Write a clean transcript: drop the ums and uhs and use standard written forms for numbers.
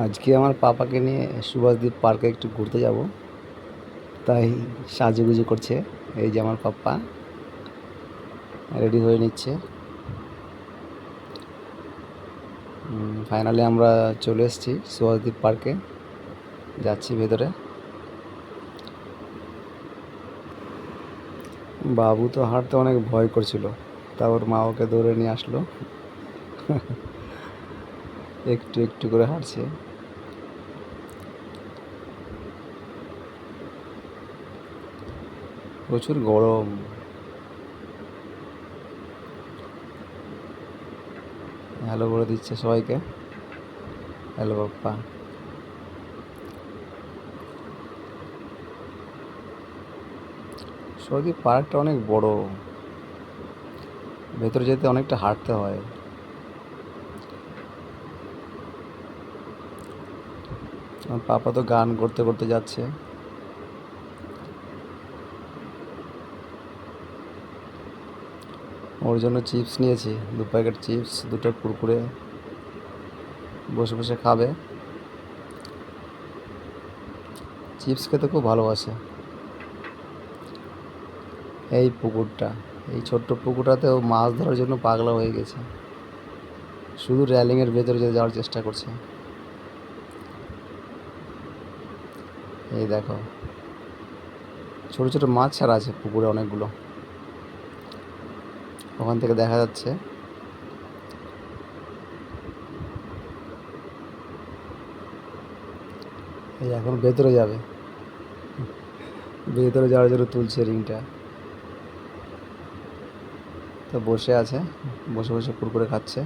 আজকে আমার পাপাকে নিয়ে সুভাষদ্বীপ পার্কে একটু ঘুরতে যাব, তাই সাজুগুজু করছে। এই যে আমার পাপ্পা রেডি হয়ে নিচ্ছে। ফাইনালি আমরা চলে এসেছি সুভাষদ্বীপ পার্কে, যাচ্ছি ভেতরে। বাবু তো হাঁটতে অনেক ভয় করছিল, তা ওর মা ওকে ধরে নিয়ে আসলো। একটু একটু করে হাঁটছে। প্রচুর গরম। হ্যালো বলে দিচ্ছে সবাইকে। হ্যালো পাপ্পা। সুভাষদ্বীপ পার্কটা অনেক বড়, ভেতরে যেতে অনেকটা হাঁটতে হয়। আমার পাপা তো গান করতে করতে যাচ্ছে। ওর জন্য চিপস নিয়েছি, 2 প্যাকেট চিপস, 2টা কুরকুরে। বসে বসে খাবে। চিপস খেতে খুব ভালোবাসে। এই পুকুরটা, এই ছোট্ট পুকুরটাতে ও মাছ ধরার জন্য পাগলা হয়ে গেছে। শুধু রেলিংয়ের ভেতরে যাওয়ার চেষ্টা করছে। এই দেখো, ছোট ছোট মাছ ছাড়া আছে পুকুরে অনেকগুলো, ওখান থেকে দেখা যাচ্ছে। এই এখন ভেতরে যাবে, ভেতরে যাওয়ার জন্য তুলছে রিংটা। তো বসে আছে, বসে বসে কুরকুরে খাচ্ছে।